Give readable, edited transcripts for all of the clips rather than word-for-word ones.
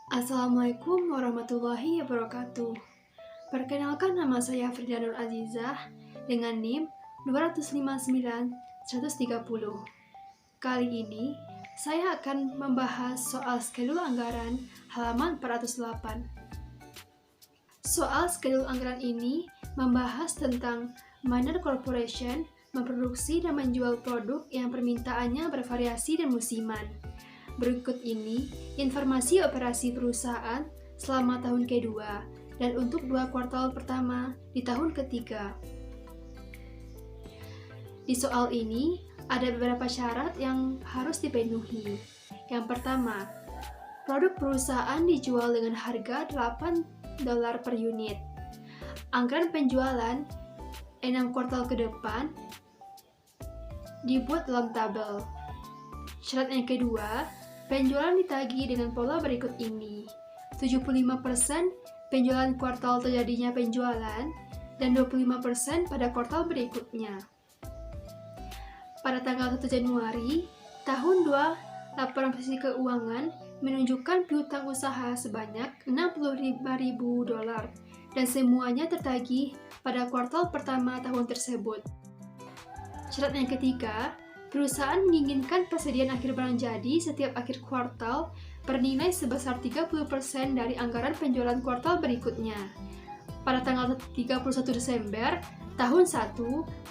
Assalamualaikum warahmatullahi wabarakatuh. Perkenalkan, nama saya Frida Nur Azizah dengan NIM 259-130. Kali ini saya akan membahas soal skedul anggaran halaman 408. Soal skedul anggaran ini membahas tentang minor corporation memproduksi dan menjual produk yang permintaannya bervariasi dan musiman. Berikut ini informasi operasi perusahaan selama tahun kedua dan untuk 2 kuartal pertama di tahun ketiga. Di soal ini ada beberapa syarat yang harus dipenuhi. Yang pertama, produk perusahaan dijual dengan harga $8 per unit. Anggaran penjualan 6 kuartal ke depan dibuat dalam tabel. Syarat yang kedua, penjualan ditagih dengan pola berikut ini. 75% penjualan kuartal terjadinya penjualan dan 25% pada kuartal berikutnya. Pada tanggal 1 Januari tahun 2, laporan posisi keuangan menunjukkan piutang usaha sebanyak $65.000 dan semuanya tertagih pada kuartal pertama tahun tersebut. Syarat yang ketiga, perusahaan menginginkan persediaan akhir barang jadi setiap akhir kuartal bernilai sebesar 30% dari anggaran penjualan kuartal berikutnya. Pada tanggal 31 Desember tahun 1,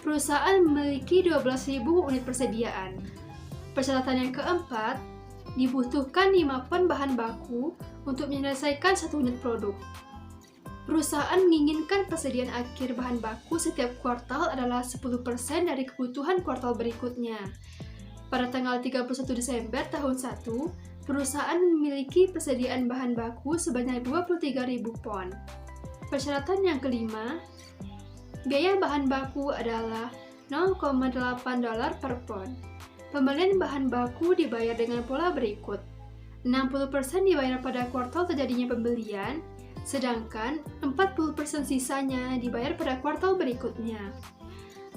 perusahaan memiliki 12.000 unit persediaan. Persyaratan yang keempat, dibutuhkan 5 ton bahan baku untuk menyelesaikan 1 unit produk. Perusahaan menginginkan persediaan akhir bahan baku setiap kuartal adalah 10% dari kebutuhan kuartal berikutnya. Pada tanggal 31 Desember tahun 1, perusahaan memiliki persediaan bahan baku sebanyak 23.000 pon. Persyaratan yang kelima, biaya bahan baku adalah $0,8 per pon. Pembelian bahan baku dibayar dengan pola berikut. 60% dibayar pada kuartal terjadinya pembelian, sedangkan 40% sisanya dibayar pada kuartal berikutnya.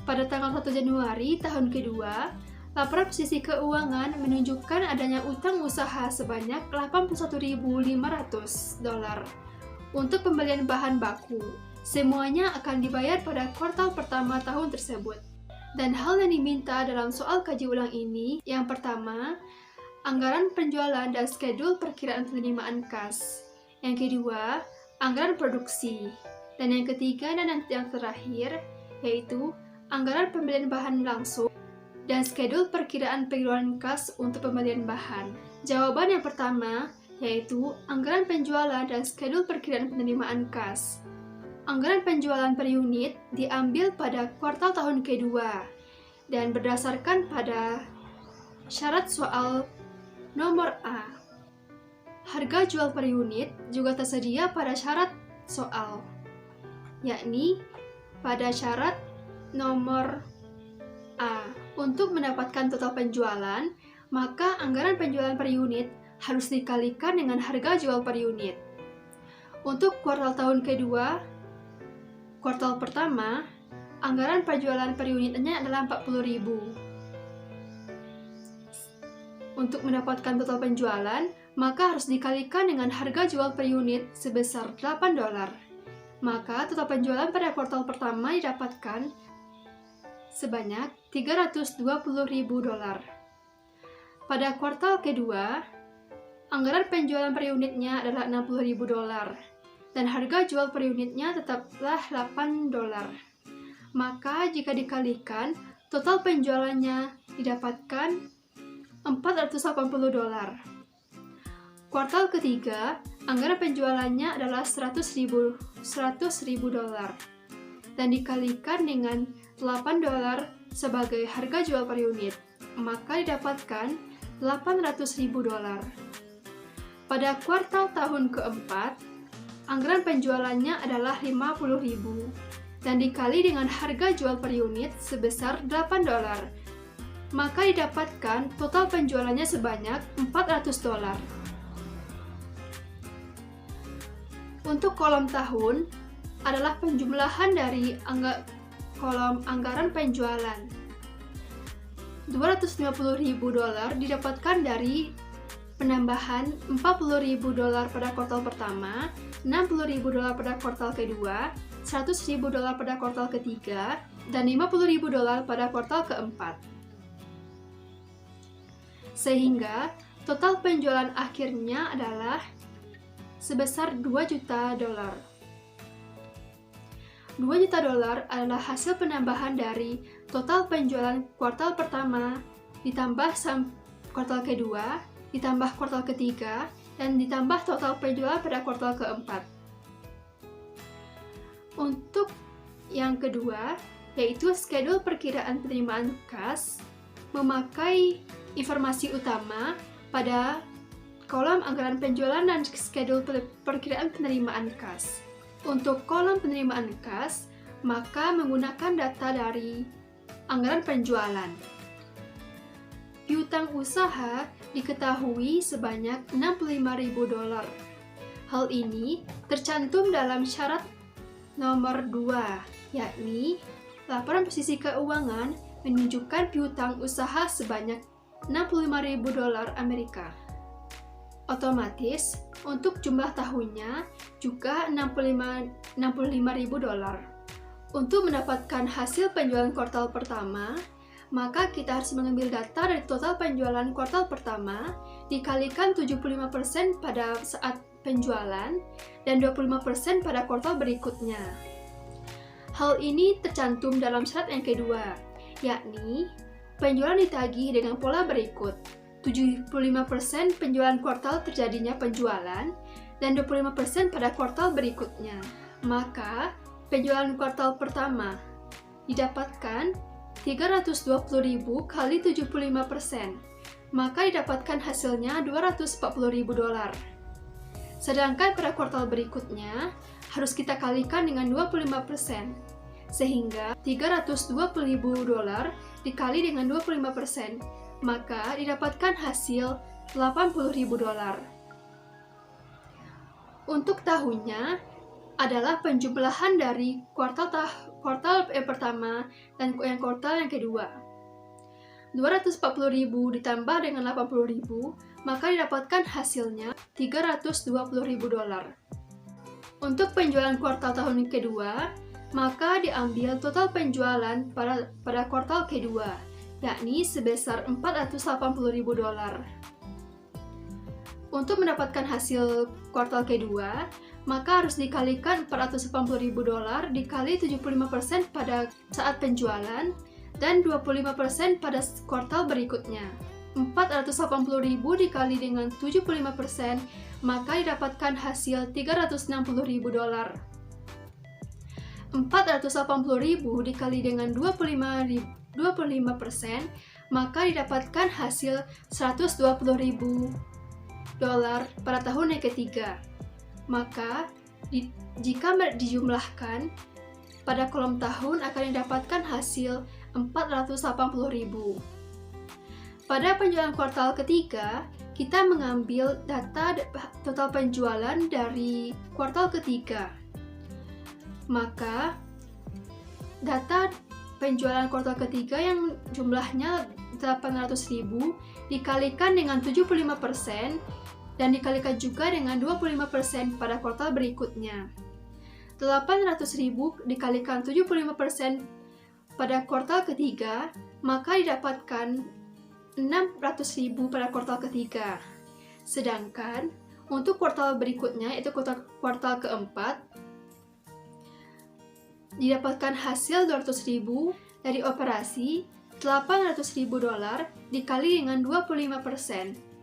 Pada tanggal 1 Januari tahun kedua, laporan posisi keuangan menunjukkan adanya utang usaha sebanyak $81.500 untuk pembelian bahan baku. Semuanya akan dibayar pada kuartal pertama tahun tersebut. Dan hal yang diminta dalam soal kaji ulang ini, yang pertama, anggaran penjualan dan skedul perkiraan penerimaan kas. Yang kedua, anggaran produksi. Dan yang ketiga dan yang terakhir, yaitu anggaran pembelian bahan langsung dan skedul perkiraan pengeluaran kas untuk pembelian bahan. Jawaban yang pertama, yaitu anggaran penjualan dan skedul perkiraan penerimaan kas. Anggaran penjualan per unit diambil pada kuartal tahun kedua dan berdasarkan pada syarat soal nomor A. Harga jual per unit juga tersedia pada syarat soal, yakni pada syarat nomor A. Untuk mendapatkan total penjualan, maka anggaran penjualan per unit harus dikalikan dengan harga jual per unit. Untuk kuartal tahun kedua, kuartal pertama, anggaran penjualan per unitnya adalah 40.000. Untuk mendapatkan total penjualan, maka harus dikalikan dengan harga jual per unit sebesar $8. Maka total penjualan pada kuartal pertama didapatkan sebanyak $320.000. Pada kuartal kedua, anggaran penjualan per unitnya adalah $60.000 dan harga jual per unitnya tetaplah $8. Maka jika dikalikan, total penjualannya didapatkan $480. Kuartal ketiga, anggaran penjualannya adalah $100.000 dan dikalikan dengan $8 sebagai harga jual per unit, maka didapatkan $800.000. Pada kuartal tahun keempat, anggaran penjualannya adalah $50.000 dan dikali dengan harga jual per unit sebesar $8, maka didapatkan total penjualannya sebanyak $400. Untuk kolom tahun adalah penjumlahan dari kolom anggaran penjualan. $250.000 didapatkan dari penambahan $40.000 pada kuartal pertama, $60.000 pada kuartal kedua, $100.000 pada kuartal ketiga, dan $50.000 pada kuartal keempat. Sehingga total penjualan akhirnya adalah sebesar $2 juta. $2 juta adalah hasil penambahan dari total penjualan kuartal pertama ditambah kuartal kedua, ditambah kuartal ketiga, dan ditambah total penjualan pada kuartal keempat. Untuk yang kedua, yaitu schedule perkiraan penerimaan kas, memakai informasi utama pada kolom anggaran penjualan dan schedule perkiraan penerimaan kas. Untuk kolom penerimaan kas, maka menggunakan data dari anggaran penjualan. Piutang usaha diketahui sebanyak $65.000. Hal ini tercantum dalam syarat nomor 2, yakni laporan posisi keuangan menunjukkan piutang usaha sebanyak $65.000 Amerika. Otomatis, untuk jumlah tahunnya juga $65.000. Untuk mendapatkan hasil penjualan kuartal pertama, maka kita harus mengambil data dari total penjualan kuartal pertama dikalikan 75% pada saat penjualan dan 25% pada kuartal berikutnya. Hal ini tercantum dalam syarat yang kedua, yakni penjualan ditagih dengan pola berikut. 75% penjualan kuartal terjadinya penjualan dan 25% pada kuartal berikutnya. Maka, penjualan kuartal pertama didapatkan 320.000 kali 75%, maka didapatkan hasilnya $240.000. Sedangkan pada kuartal berikutnya harus kita kalikan dengan 25%, sehingga $320.000 dikali dengan 25%, maka didapatkan hasil $80.000. Untuk tahunnya adalah penjumlahan dari kuartal pertama dan yang kuartal yang kedua. 240.000 ditambah dengan 80.000, maka didapatkan hasilnya $320.000. Untuk penjualan kuartal tahun kedua, maka diambil total penjualan pada kuartal kedua, yakni sebesar $480.000. Untuk mendapatkan hasil kuartal kedua, maka harus dikalikan $480.000 dikali 75% pada saat penjualan dan 25% pada kuartal berikutnya. 480.000 dikali dengan 75%, maka didapatkan hasil $360.000. 480.000 dikali dengan 25%, maka didapatkan hasil $120.000 pada tahun yang ketiga. Maka, jika dijumlahkan pada kolom tahun akan didapatkan hasil $480.000. Pada penjualan kuartal ketiga, kita mengambil data total penjualan dari kuartal ketiga. Maka, data penjualan kuartal ketiga yang jumlahnya 800.000 dikalikan dengan 75% dan dikalikan juga dengan 25% pada kuartal berikutnya. 800.000 dikalikan 75% pada kuartal ketiga, maka didapatkan 600.000 pada kuartal ketiga. Sedangkan untuk kuartal berikutnya, yaitu kuartal keempat, didapatkan hasil 200.000 dari operasi $800.000 dikali dengan 25%.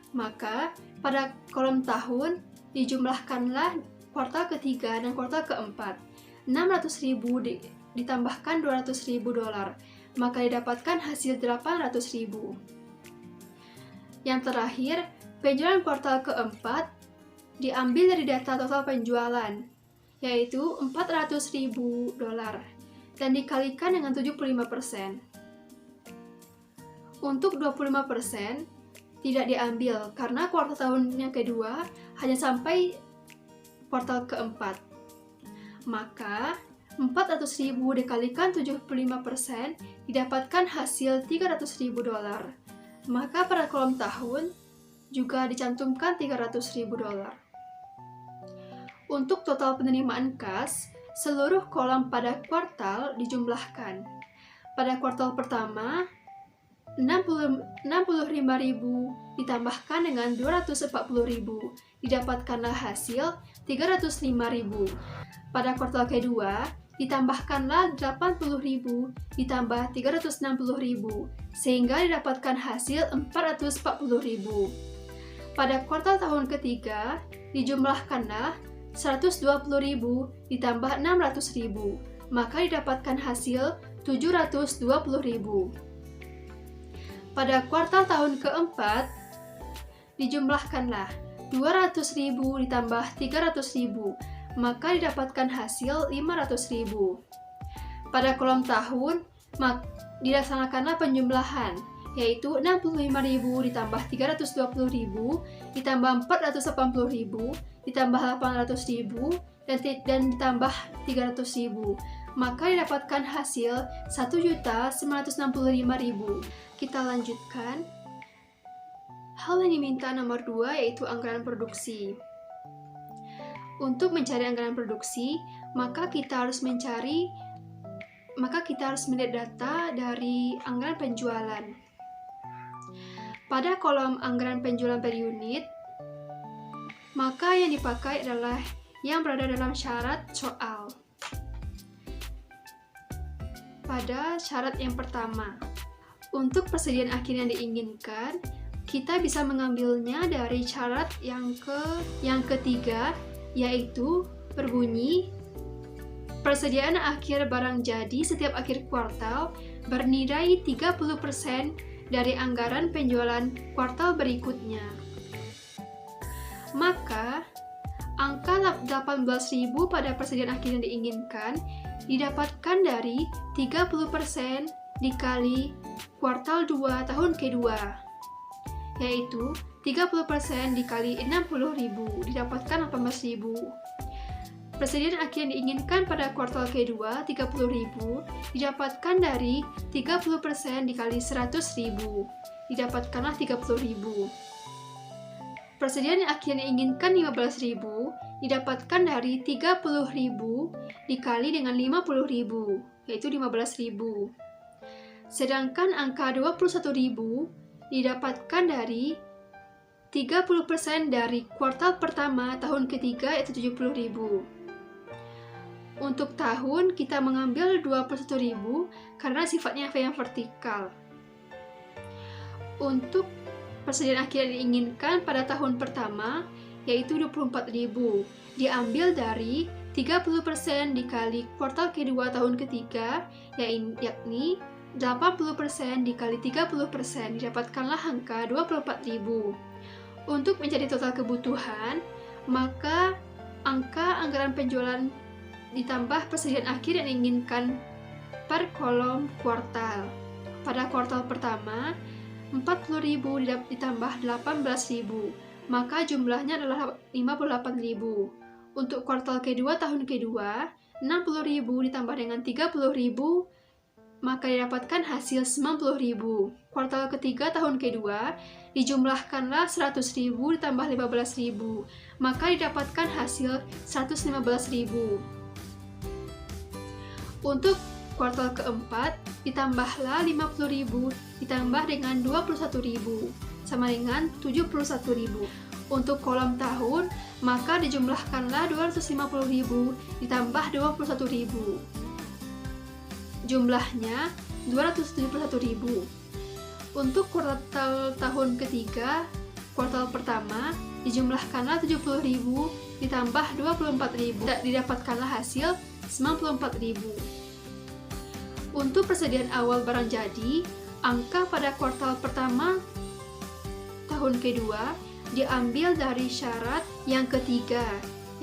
Maka pada kolom tahun dijumlahkanlah kuartal ketiga dan kuartal keempat. 600.000 ditambahkan $200.000, maka didapatkan hasil $800.000. Yang terakhir, penjualan kuartal keempat diambil dari data total penjualan, yaitu $400.000 dan dikalikan dengan 75%. Untuk 25% tidak diambil karena kuartal tahun yang kedua hanya sampai kuartal keempat. Maka 400.000 dikalikan 75% didapatkan hasil $300.000. Maka pada kolom tahun juga dicantumkan $300.000. Untuk total penerimaan kas, seluruh kolom pada kuartal dijumlahkan. Pada kuartal pertama, 65.000 ditambahkan dengan 240.000, didapatkanlah hasil 305.000. Pada kuartal kedua, ditambahkanlah 80.000 ditambah 360.000, sehingga didapatkan hasil 440.000. Pada kuartal tahun ketiga, dijumlahkanlah 120.000 ditambah 600.000, maka didapatkan hasil 720.000. Pada kuartal tahun keempat, dijumlahkanlah 200.000 ditambah 300.000, maka didapatkan hasil 500.000. Pada kolom tahun, dilaksanakanlah penjumlahan, yaitu 65.000 ditambah 320.000, ditambah 480.000, ditambah 800.000, dan ditambah 300.000. Maka didapatkan hasil 1.965.000. Kita lanjutkan. Hal yang diminta nomor 2 yaitu anggaran produksi. Untuk mencari anggaran produksi, maka kita harus melihat data dari anggaran penjualan. Pada kolom anggaran penjualan per unit, maka yang dipakai adalah yang berada dalam syarat soal. Pada syarat yang pertama, untuk persediaan akhir yang diinginkan, kita bisa mengambilnya dari syarat yang ketiga, yaitu berbunyi persediaan akhir barang jadi setiap akhir kuartal bernilai 30% dari anggaran penjualan kuartal berikutnya. Maka, angka 18.000 pada persediaan akhir yang diinginkan didapatkan dari 30% dikali kuartal 2 tahun kedua, yaitu 30% dikali 60.000, didapatkan 18.000. Persediaan akhir yang diinginkan pada kuartal kedua, 30.000, didapatkan dari 30% dikali 100.000, didapatkanlah 30.000. Persediaan akhir yang diinginkan 15.000, didapatkan dari 30.000 dikali dengan 50.000, yaitu 15.000. Sedangkan angka 21.000 didapatkan dari 30% dari kuartal pertama tahun ketiga, yaitu 70.000. Untuk tahun, kita mengambil 21.000 karena sifatnya yang vertikal. Untuk persediaan akhir yang diinginkan pada tahun pertama, yaitu 24.000, diambil dari 30% dikali kuartal kedua tahun ketiga, yakni 80% dikali 30%, didapatkanlah angka 24.000. Untuk mencari total kebutuhan, maka angka anggaran penjualan ditambah persediaan akhir yang diinginkan per kolom kuartal. Pada kuartal pertama, 40.000 ditambah 18.000, maka jumlahnya adalah 58.000. Untuk kuartal kedua tahun kedua, 60.000 ditambah dengan 30.000, maka didapatkan hasil 90.000. Kuartal ketiga tahun kedua, dijumlahkanlah 100.000 ditambah 15.000, maka didapatkan hasil 115.000. Untuk kuartal keempat, ditambahlah 50.000 ditambah dengan 21.000, sama dengan 71.000. Untuk kolom tahun, maka dijumlahkanlah 250.000 ditambah 21.000. Jumlahnya 271.000. Untuk kuartal tahun ketiga, kuartal pertama, dijumlahkanlah 70.000 ditambah 24.000, didapatkanlah hasil 94.000. Untuk persediaan awal barang jadi, angka pada kuartal pertama tahun kedua diambil dari syarat yang ketiga,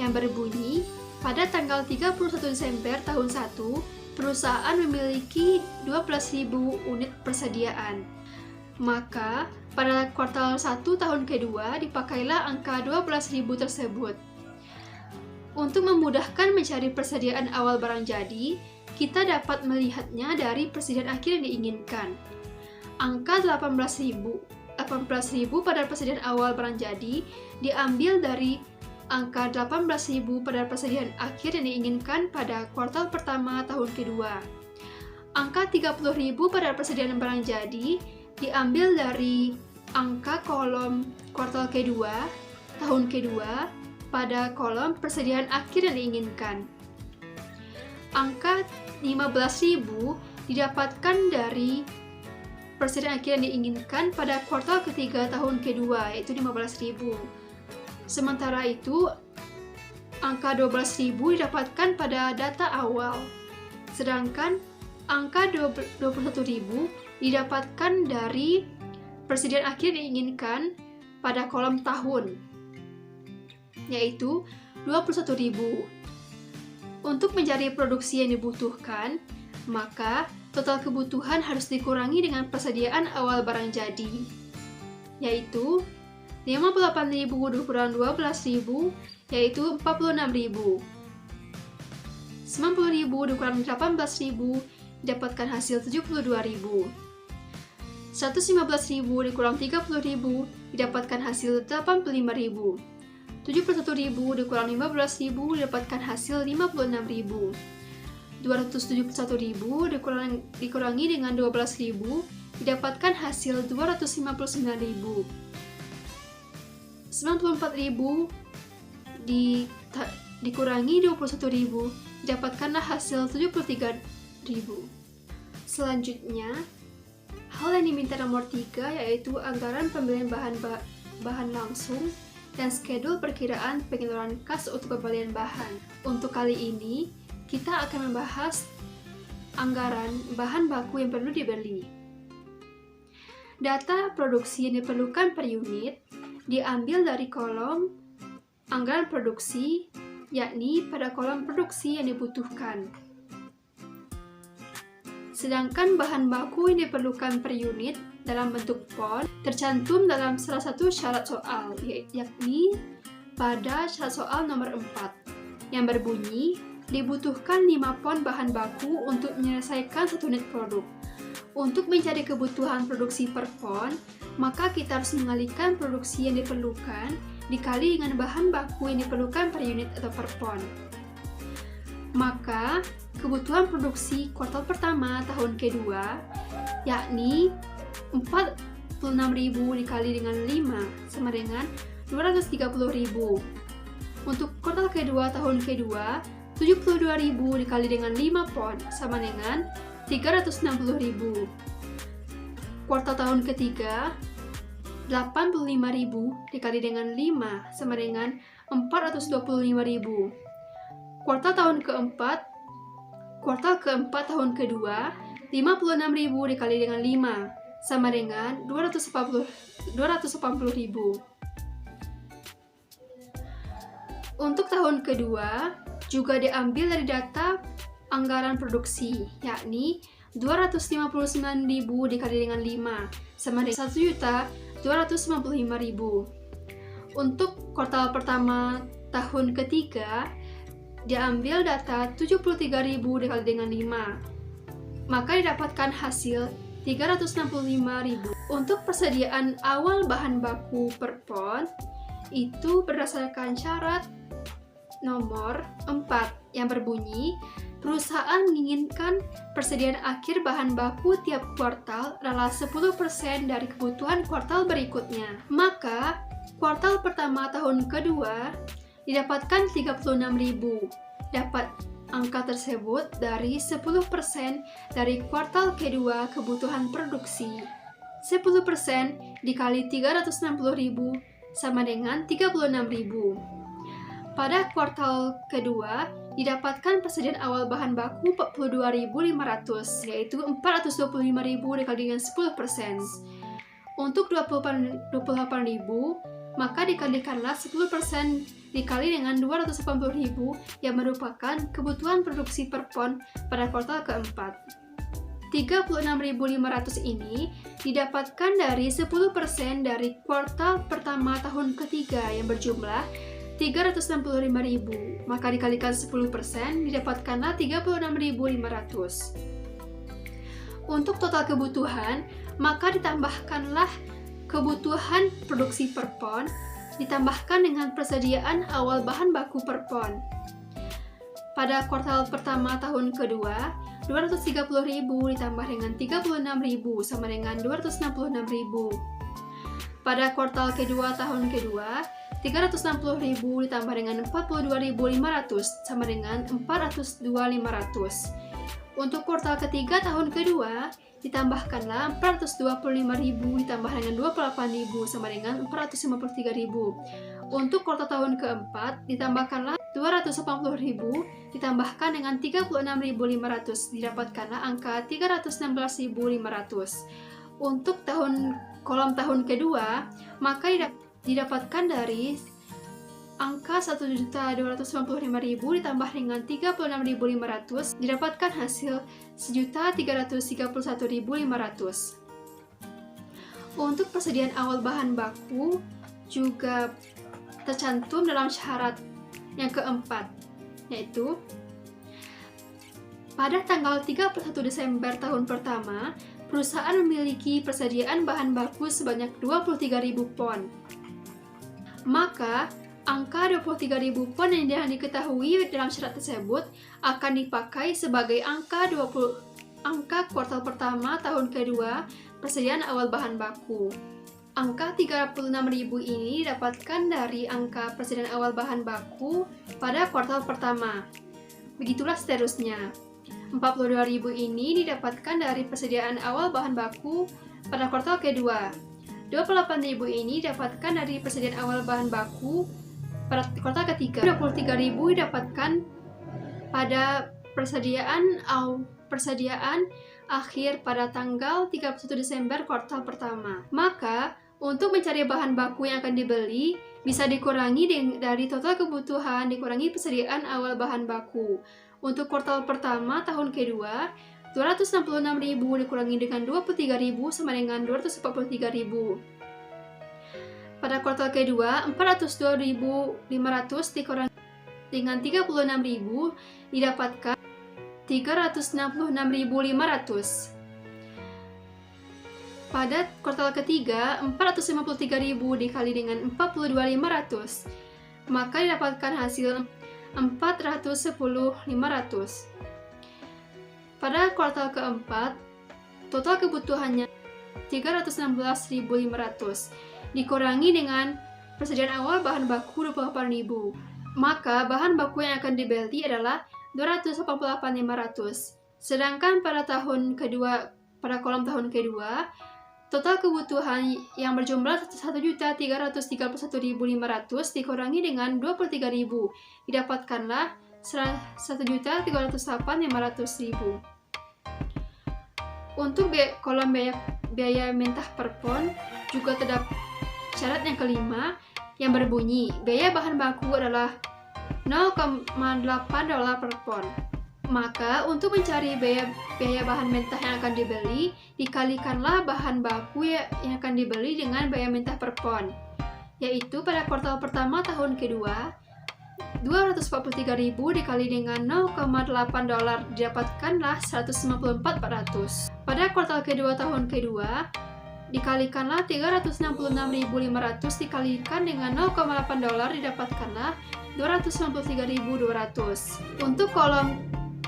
yang berbunyi pada tanggal 31 Desember tahun 1, perusahaan memiliki 12.000 unit persediaan. Maka, pada kuartal 1 tahun kedua dipakailah angka 12.000 tersebut. Untuk memudahkan mencari persediaan awal barang jadi, kita dapat melihatnya dari persediaan akhir yang diinginkan. Angka 18.000 18.000 pada persediaan awal barang jadi diambil dari angka 18.000 pada persediaan akhir yang diinginkan pada kuartal pertama tahun kedua. Angka 30.000 pada persediaan barang jadi diambil dari angka kolom kuartal kedua tahun kedua pada kolom persediaan akhir yang diinginkan. Angka 15.000 didapatkan dari persediaan akhir yang diinginkan pada kuartal ketiga tahun kedua, yaitu 15.000. Sementara itu, angka 12.000 didapatkan pada data awal, sedangkan angka 21.000 didapatkan dari persediaan akhir yang diinginkan pada kolom tahun, yaitu 21.000. Untuk mencari produksi yang dibutuhkan, maka total kebutuhan harus dikurangi dengan persediaan awal barang jadi, yaitu 58.000 dikurang 12.000, yaitu 46.000. 90.000 dikurang 18.000, didapatkan hasil 72.000. 115.000 dikurang 30.000, didapatkan hasil 85.000. 71.000 dikurang 15.000, didapatkan hasil 56.000. 271.000 dikurangi dengan 12.000, didapatkan hasil 259.000. 94.000 dikurangi 21.000, didapatkanlah hasil 73.000. Selanjutnya, hal yang diminta nomor 3 yaitu anggaran pembelian bahan langsung dan skedul perkiraan pengeluaran kas untuk pembelian bahan. Untuk kali ini, kita akan membahas anggaran bahan baku yang perlu dibeli. Data produksi yang diperlukan per unit diambil dari kolom anggaran produksi, yakni pada kolom produksi yang dibutuhkan. Sedangkan bahan baku yang diperlukan per unit dalam bentuk pon tercantum dalam salah satu syarat soal, yakni pada syarat soal nomor 4, yang berbunyi, dibutuhkan 5 pon bahan baku untuk menyelesaikan 1 unit produk. Untuk mencari kebutuhan produksi per pon, maka kita harus mengalihkan produksi yang diperlukan dikali dengan bahan baku yang diperlukan per unit atau per pon. Maka, kebutuhan produksi kuartal pertama tahun kedua, yakni 46.000 dikali dengan 5 sama dengan 230.000. Untuk kuartal kedua tahun kedua, 72.000 dikali dengan 5 pon sama dengan 360.000. Kuartal tahun ketiga, 85.000 dikali dengan 5 sama dengan 425.000. Kuartal keempat tahun kedua, 56.000 dikali dengan 5 sama dengan 280.000. Untuk tahun kedua, juga diambil dari data anggaran produksi, yakni 259.000 dikali dengan 5 sama dengan 1.255.000. Untuk kuartal pertama tahun ketiga, diambil data 73.000 dikali dengan 5, maka didapatkan hasil 365.000. Untuk persediaan awal bahan baku per pon, itu berdasarkan syarat nomor 4 yang berbunyi, perusahaan menginginkan persediaan akhir bahan baku tiap kuartal adalah 10% dari kebutuhan kuartal berikutnya. Maka, kuartal pertama tahun kedua didapatkan 36.000. Dapat angka tersebut dari 10% dari kuartal kedua kebutuhan produksi. 10% dikali 360.000 sama dengan 36.000. Pada kuartal kedua, didapatkan persediaan awal bahan baku 42.500, yaitu 425.000 dikali dengan 10%. Untuk 28.000, maka dikalikanlah 10% dikali dengan 280.000 yang merupakan kebutuhan produksi per pon pada kuartal keempat. 36.500 ini didapatkan dari 10% dari kuartal pertama tahun ketiga yang berjumlah 365.000, maka dikalikan 10% didapatkanlah 36.500. Untuk total kebutuhan, maka ditambahkanlah kebutuhan produksi per pon ditambahkan dengan persediaan awal bahan baku per pon. Pada kuartal pertama tahun kedua, 230.000 ditambah dengan 36.000 sama dengan 266.000. Pada kuartal kedua tahun kedua, 360.000 ditambah dengan 42.500 sama dengan 402.500. Untuk kuartal ketiga tahun kedua, ditambahkanlah 425.000 ditambah dengan 28.000 sama dengan 453.000. Untuk kuartal tahun keempat, ditambahkanlah 280.000 ditambahkan dengan 36.500, didapatkanlah angka 316.500. Untuk kolom tahun kedua, maka didapatkan dari angka 1.295.000 ditambah dengan 36.500, didapatkan hasil 1.331.500. Untuk persediaan awal bahan baku juga tercantum dalam syarat yang keempat, yaitu pada tanggal 31 Desember tahun pertama, perusahaan memiliki persediaan bahan baku sebanyak 23.000 pon. Maka, angka 23.000 pon yang diketahui dalam syarat tersebut akan dipakai sebagai angka kuartal pertama tahun kedua persediaan awal bahan baku. Angka 36.000 ini didapatkan dari angka persediaan awal bahan baku pada kuartal pertama. Begitulah seterusnya. 42.000 ini didapatkan dari persediaan awal bahan baku pada kuartal kedua. 28.000 ini didapatkan dari persediaan awal bahan baku pada kuartal ketiga. 23.000 didapatkan pada persediaan akhir pada tanggal 31 Desember kuartal pertama. Maka, untuk mencari bahan baku yang akan dibeli, bisa dikurangi dari total kebutuhan dikurangi persediaan awal bahan baku. Untuk kuartal pertama tahun kedua, 266.000 dikurangi dengan 23.000 sama dengan 243.000. Pada kuartal kedua, 402.500 dikurangi dengan 36.000 didapatkan 366.500. Pada kuartal ketiga, 453.000 dikali dengan 42.500, maka didapatkan hasil 410.500. Pada kuartal keempat, total kebutuhannya 316.500 dikurangi dengan persediaan awal bahan baku 28.000, maka bahan baku yang akan dibeli adalah 288.500. Sedangkan pada kolom tahun kedua, total kebutuhan yang berjumlah 1.331.500 dikurangi dengan 23.000, didapatkanlah 1.308.500. Untuk kolom biaya mentah per pon juga terdapat syarat yang kelima yang berbunyi biaya bahan baku adalah $0,8 per pon. Maka, untuk mencari biaya bahan mentah yang akan dibeli, dikalikanlah bahan baku yang akan dibeli dengan biaya mentah per pon, yaitu pada kuartal pertama tahun kedua, 243.000 dikali dengan $0,8 didapatkanlah 154.400. Pada kuartal kedua tahun kedua, dikalikanlah 366.500 dikalikan dengan $0,8 didapatkanlah 293.200. Untuk kolom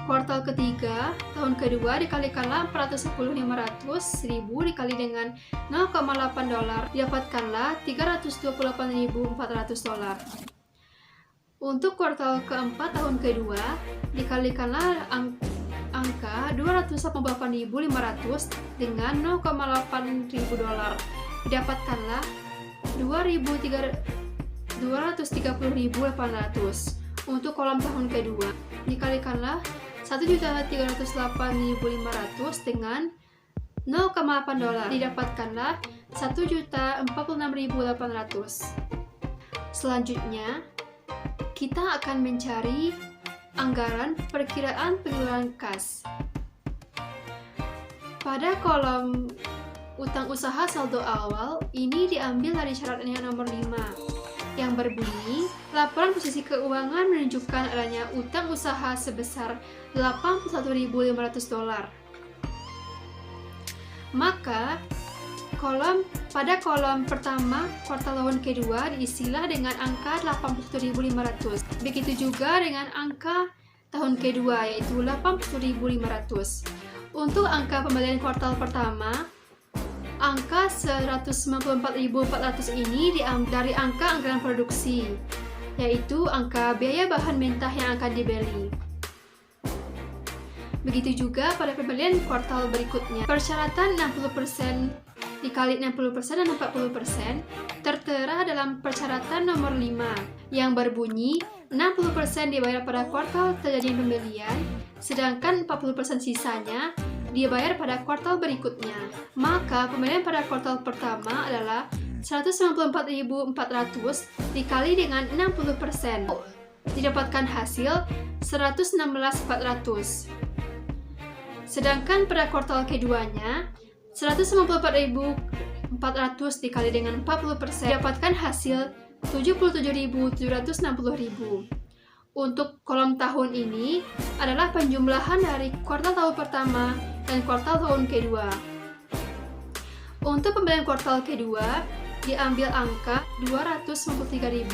kuartal ketiga tahun kedua dikalikanlah 410.500 dikali dengan $0,8 didapatkanlah $328.400. Untuk kuartal keempat tahun kedua dikalikanlah angka 288.500 dengan $0,8 didapatkanlah 230.800. Untuk kolom tahun kedua dikalikanlah 1.308.500 dengan $0,8 didapatkanlah 1.046.800. Selanjutnya, kita akan mencari anggaran perkiraan pengeluaran kas. Pada kolom utang usaha saldo awal, ini diambil dari syarat yang nomor 5, yang berbunyi, laporan posisi keuangan menunjukkan adanya utang usaha sebesar $81.500. Maka, Pada kolom pertama kuartal tahun kedua diisilah dengan angka 81.500. Begitu juga dengan angka tahun kedua, yaitu 81.500. Untuk angka pembelian kuartal pertama, angka 194.400 ini diambil dari angka anggaran produksi, yaitu angka biaya bahan mentah yang akan dibeli. Begitu juga pada pembelian kuartal berikutnya. Persyaratan 60% dikali 60% dan 40% tertera dalam persyaratan nomor 5 yang berbunyi 60% dibayar pada kuartal terjadi pembelian, sedangkan 40% sisanya dibayar pada kuartal berikutnya. Maka pembelian pada kuartal pertama adalah 194.400 dikali dengan 60%, didapatkan hasil 116.400. Sedangkan pada kuartal keduanya 154.400 dikali dengan 40% didapatkan hasil 77.760.000. Untuk kolom tahun ini adalah penjumlahan dari kuartal tahun pertama dan kuartal tahun kedua. Untuk pembelian kuartal kedua diambil angka 293.200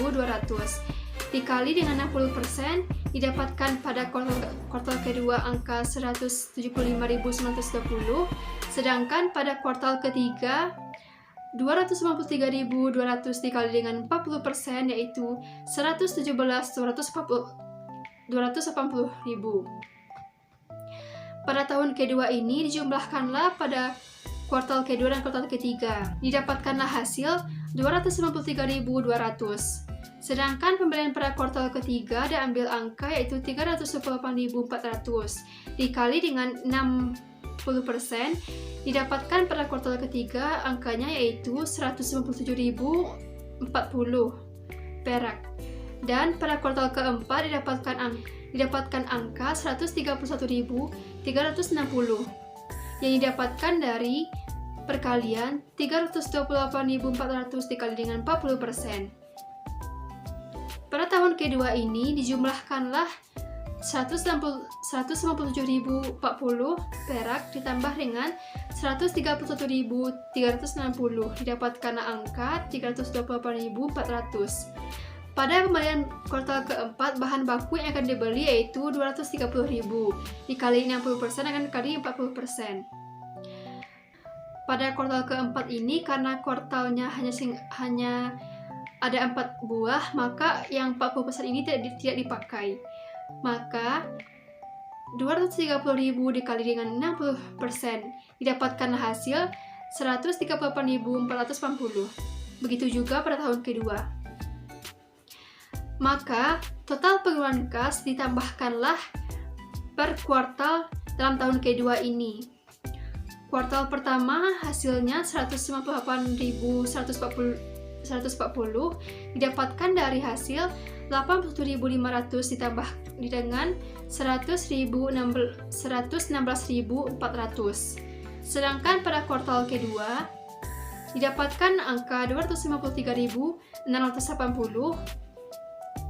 dikali dengan 60% didapatkan pada kuartal kedua angka 175.920, sedangkan pada kuartal ketiga 293.200 dikali dengan 40% yaitu 117.280.000. Pada tahun kedua ini dijumlahkanlah pada kuartal kedua dan kuartal ketiga, didapatkanlah hasil 253.200. Sedangkan pembelian pada kuartal ketiga diambil angka yaitu 328.400 dikali dengan 60% didapatkan pada kuartal ketiga angkanya yaitu 197.040 perak. Dan pada kuartal keempat didapatkan angka 131.360 yang didapatkan dari perkalian 328.400 dikali dengan 40%. Pada tahun kedua ini dijumlahkanlah 197.040 perak ditambah dengan 131.360 didapatkan angka 328.400. Pada pembelian kuartal keempat bahan baku yang akan dibeli yaitu 230.000 dikali 60% akan dikali 40%. Pada kuartal keempat ini karena kuartalnya hanya ada 4 buah, maka yang 40% ini tidak dipakai. Maka 230.000 dikali dengan 60% didapatkan hasil 138.480. Begitu juga pada tahun kedua. Maka total pengeluaran kas ditambahkanlah per kuartal dalam tahun kedua ini. Kuartal pertama hasilnya 158.140 didapatkan dari hasil 81.500 ditambah dengan 116.400. Sedangkan pada kuartal kedua didapatkan angka 253.680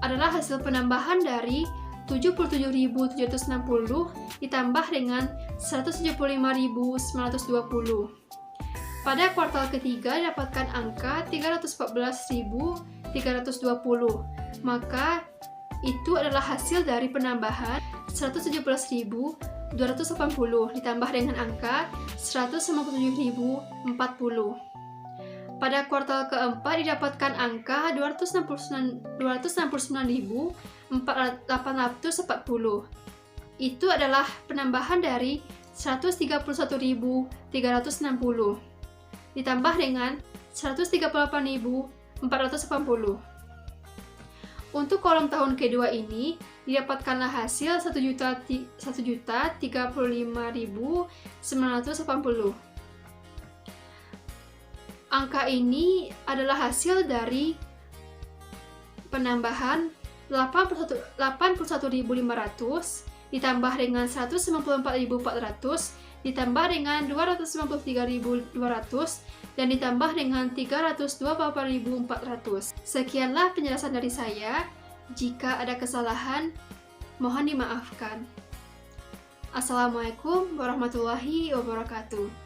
adalah hasil penambahan dari 77.760 ditambah dengan 175.920. Pada kuartal ketiga didapatkan angka 314.320, maka itu adalah hasil dari penambahan 117.280 ditambah dengan angka 157.040. Pada kuartal keempat didapatkan angka 269.840. Itu adalah penambahan dari 131.360 ditambah dengan 138.480. Untuk kolom tahun kedua ini didapatkanlah hasil 1.035.980. Angka ini adalah hasil dari penambahan 81.500 ditambah dengan 194.400 ditambah dengan 293.200 dan ditambah dengan 328.400. Sekianlah penjelasan dari saya. Jika ada kesalahan, mohon dimaafkan. Assalamualaikum warahmatullahi wabarakatuh.